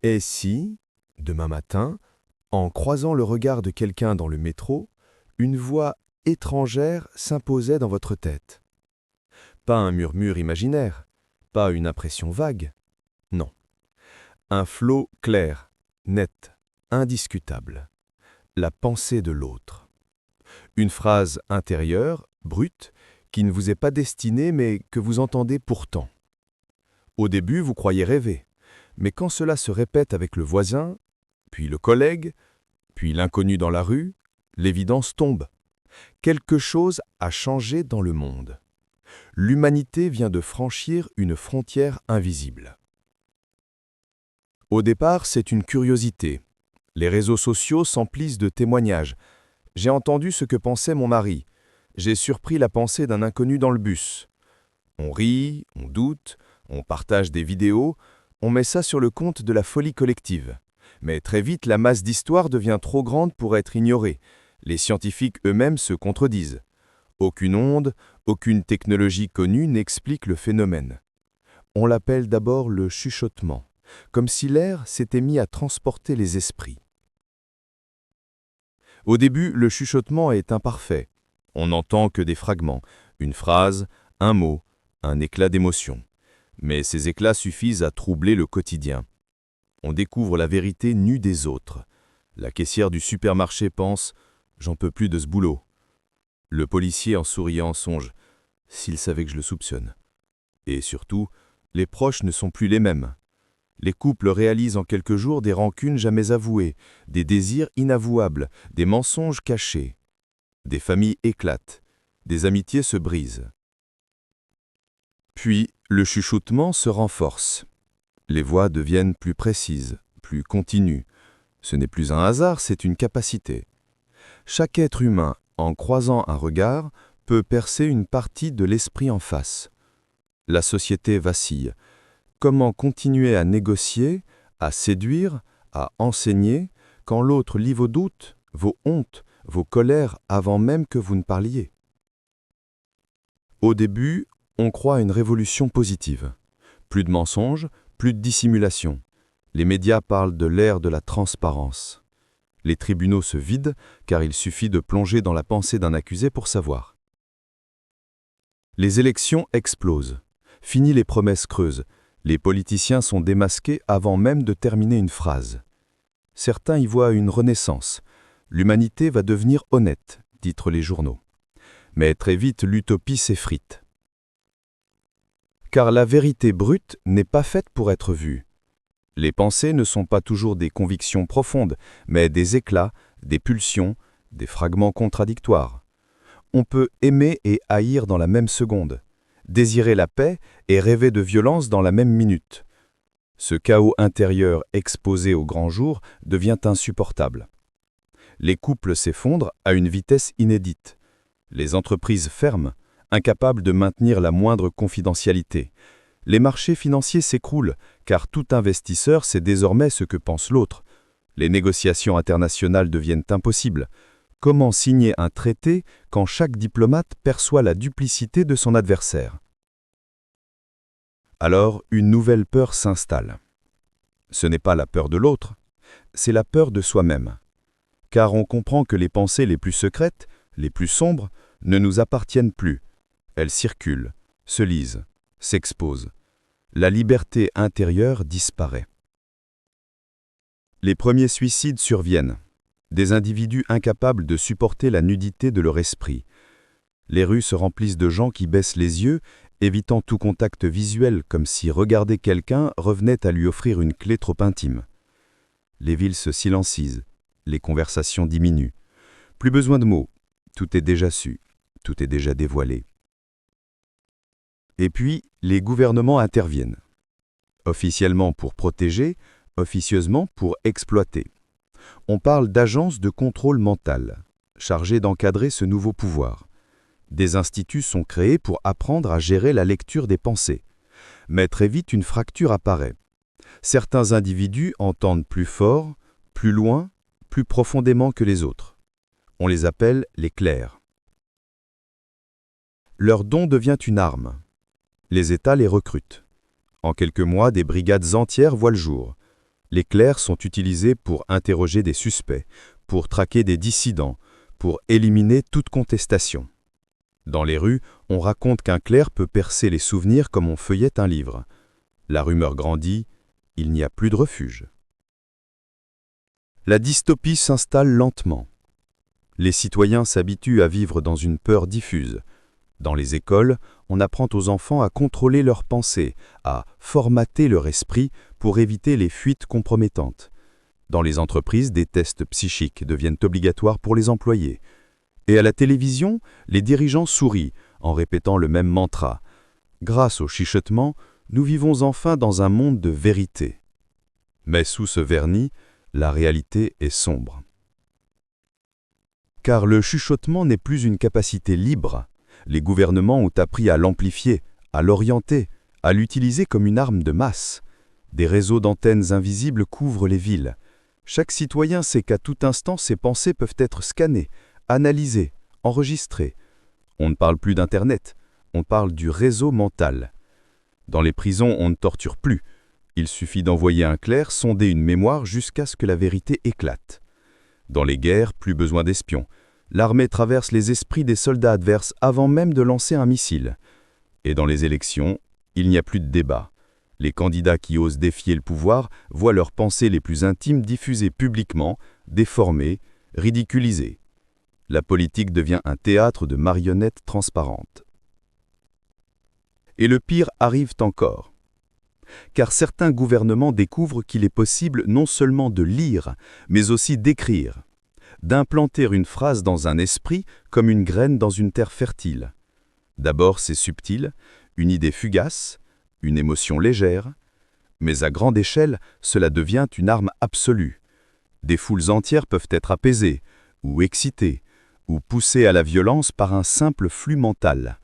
Et si, demain matin, en croisant le regard de quelqu'un dans le métro, une voix étrangère s'imposait dans votre tête? Pas un murmure imaginaire, pas une impression vague, non. Un flot clair, net, indiscutable. La pensée de l'autre. Une phrase intérieure, brute, qui ne vous est pas destinée mais que vous entendez pourtant. Au début, vous croyez rêver, mais quand cela se répète avec le voisin, puis le collègue, puis l'inconnu dans la rue, l'évidence tombe. Quelque chose a changé dans le monde. L'humanité vient de franchir une frontière invisible. Au départ, c'est une curiosité. Les réseaux sociaux s'emplissent de témoignages. J'ai entendu ce que pensait mon mari. J'ai surpris la pensée d'un inconnu dans le bus. On rit, on doute, on partage des vidéos, on met ça sur le compte de la folie collective. Mais très vite, la masse d'histoires devient trop grande pour être ignorée. Les scientifiques eux-mêmes se contredisent. Aucune onde, aucune technologie connue n'explique le phénomène. On l'appelle d'abord le chuchotement, comme si l'air s'était mis à transporter les esprits. Au début, le chuchotement est imparfait. On n'entend que des fragments, une phrase, un mot, un éclat d'émotion. Mais ces éclats suffisent à troubler le quotidien. On découvre la vérité nue des autres. La caissière du supermarché pense « J'en peux plus de ce boulot ». Le policier en souriant songe « S'il savait que je le soupçonne ». Et surtout, les proches ne sont plus les mêmes. Les couples réalisent en quelques jours des rancunes jamais avouées, des désirs inavouables, des mensonges cachés. Des familles éclatent, des amitiés se brisent. Puis, le chuchotement se renforce. Les voix deviennent plus précises, plus continues. Ce n'est plus un hasard, c'est une capacité. Chaque être humain, en croisant un regard, peut percer une partie de l'esprit en face. La société vacille. Comment continuer à négocier, à séduire, à enseigner, quand l'autre lit vos doutes, vos hontes, vos colères avant même que vous ne parliez? Au début, on croit à une révolution positive. Plus de mensonges, plus de dissimulation. Les médias parlent de l'ère de la transparence. Les tribunaux se vident car il suffit de plonger dans la pensée d'un accusé pour savoir. Les élections explosent. Fini les promesses creuses. Les politiciens sont démasqués avant même de terminer une phrase. Certains y voient une renaissance. L'humanité va devenir honnête, titrent les journaux. Mais très vite, l'utopie s'effrite. Car la vérité brute n'est pas faite pour être vue. Les pensées ne sont pas toujours des convictions profondes, mais des éclats, des pulsions, des fragments contradictoires. On peut aimer et haïr dans la même seconde, désirer la paix et rêver de violence dans la même minute. Ce chaos intérieur exposé au grand jour devient insupportable. Les couples s'effondrent à une vitesse inédite. Les entreprises ferment, incapables de maintenir la moindre confidentialité. Les marchés financiers s'écroulent, car tout investisseur sait désormais ce que pense l'autre. Les négociations internationales deviennent impossibles. Comment signer un traité quand chaque diplomate perçoit la duplicité de son adversaire? Alors, une nouvelle peur s'installe. Ce n'est pas la peur de l'autre, c'est la peur de soi-même. Car on comprend que les pensées les plus secrètes, les plus sombres, ne nous appartiennent plus. Elles circulent, se lisent, s'exposent. La liberté intérieure disparaît. Les premiers suicides surviennent. Des individus incapables de supporter la nudité de leur esprit. Les rues se remplissent de gens qui baissent les yeux, évitant tout contact visuel comme si regarder quelqu'un revenait à lui offrir une clé trop intime. Les villes se silencisent, les conversations diminuent. Plus besoin de mots, tout est déjà su, tout est déjà dévoilé. Et puis, les gouvernements interviennent. Officiellement pour protéger, officieusement pour exploiter. On parle d'agences de contrôle mental, chargées d'encadrer ce nouveau pouvoir. Des instituts sont créés pour apprendre à gérer la lecture des pensées. Mais très vite, une fracture apparaît. Certains individus entendent plus fort, plus loin, plus profondément que les autres. On les appelle les clercs. Leur don devient une arme. Les États les recrutent. En quelques mois, des brigades entières voient le jour. Les clercs sont utilisés pour interroger des suspects, pour traquer des dissidents, pour éliminer toute contestation. Dans les rues, on raconte qu'un clerc peut percer les souvenirs comme on feuillette un livre. La rumeur grandit, il n'y a plus de refuge. La dystopie s'installe lentement. Les citoyens s'habituent à vivre dans une peur diffuse. Dans les écoles, on apprend aux enfants à contrôler leurs pensées, à formater leur esprit pour éviter les fuites compromettantes. Dans les entreprises, des tests psychiques deviennent obligatoires pour les employés. Et à la télévision, les dirigeants sourient en répétant le même mantra. Grâce au chuchotement, nous vivons enfin dans un monde de vérité. Mais sous ce vernis, la réalité est sombre. Car le chuchotement n'est plus une capacité libre. Les gouvernements ont appris à l'amplifier, à l'orienter, à l'utiliser comme une arme de masse. Des réseaux d'antennes invisibles couvrent les villes. Chaque citoyen sait qu'à tout instant, ses pensées peuvent être scannées, analysées, enregistrées. On ne parle plus d'Internet, on parle du réseau mental. Dans les prisons, on ne torture plus. Il suffit d'envoyer un clerc sonder une mémoire jusqu'à ce que la vérité éclate. Dans les guerres, plus besoin d'espions. L'armée traverse les esprits des soldats adverses avant même de lancer un missile. Et dans les élections, il n'y a plus de débat. Les candidats qui osent défier le pouvoir voient leurs pensées les plus intimes diffusées publiquement, déformées, ridiculisées. La politique devient un théâtre de marionnettes transparentes. Et le pire arrive encore. Car certains gouvernements découvrent qu'il est possible non seulement de lire, mais aussi d'écrire, d'implanter une phrase dans un esprit comme une graine dans une terre fertile. D'abord, c'est subtil, une idée fugace, une émotion légère, mais à grande échelle, cela devient une arme absolue. Des foules entières peuvent être apaisées, ou excitées, ou poussées à la violence par un simple flux mental.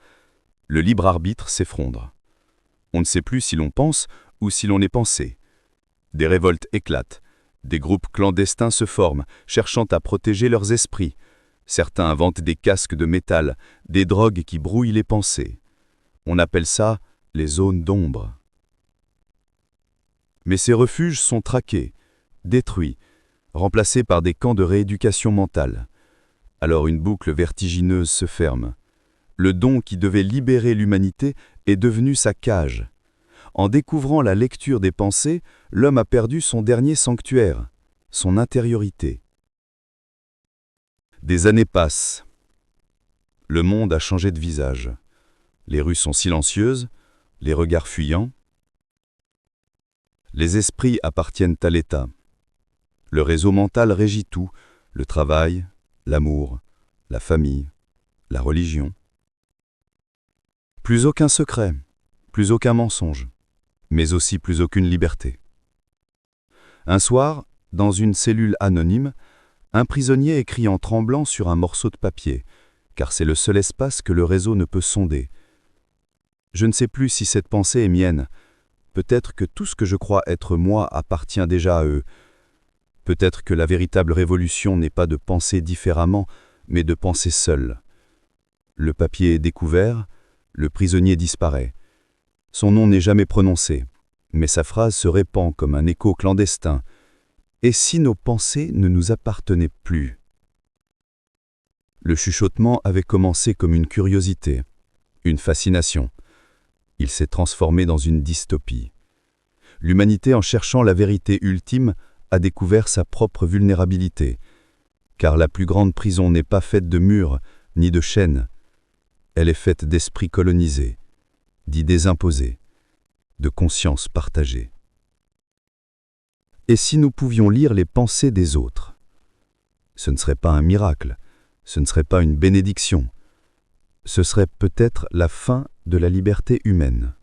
Le libre arbitre s'effondre. On ne sait plus si l'on pense ou si l'on est pensé. Des révoltes éclatent. Des groupes clandestins se forment, cherchant à protéger leurs esprits. Certains inventent des casques de métal, des drogues qui brouillent les pensées. On appelle ça les zones d'ombre. Mais ces refuges sont traqués, détruits, remplacés par des camps de rééducation mentale. Alors une boucle vertigineuse se ferme. Le don qui devait libérer l'humanité est devenu sa cage. En découvrant la lecture des pensées, l'homme a perdu son dernier sanctuaire, son intériorité. Des années passent. Le monde a changé de visage. Les rues sont silencieuses, les regards fuyants. Les esprits appartiennent à l'État. Le réseau mental régit tout, le travail, l'amour, la famille, la religion. Plus aucun secret, plus aucun mensonge, mais aussi plus aucune liberté. Un soir, dans une cellule anonyme, un prisonnier écrit en tremblant sur un morceau de papier, car c'est le seul espace que le réseau ne peut sonder. Je ne sais plus si cette pensée est mienne. Peut-être que tout ce que je crois être moi appartient déjà à eux. Peut-être que la véritable révolution n'est pas de penser différemment, mais de penser seul. Le papier est découvert, le prisonnier disparaît. Son nom n'est jamais prononcé, mais sa phrase se répand comme un écho clandestin. Et si nos pensées ne nous appartenaient plus? Le chuchotement avait commencé comme une curiosité, une fascination. Il s'est transformé dans une dystopie. L'humanité, en cherchant la vérité ultime, a découvert sa propre vulnérabilité, car la plus grande prison n'est pas faite de murs ni de chaînes. Elle est faite d'esprits colonisés, d'idées imposées, de consciences partagées. Et si nous pouvions lire les pensées des autres? Ce ne serait pas un miracle, ce ne serait pas une bénédiction. Ce serait peut-être la fin de la liberté humaine.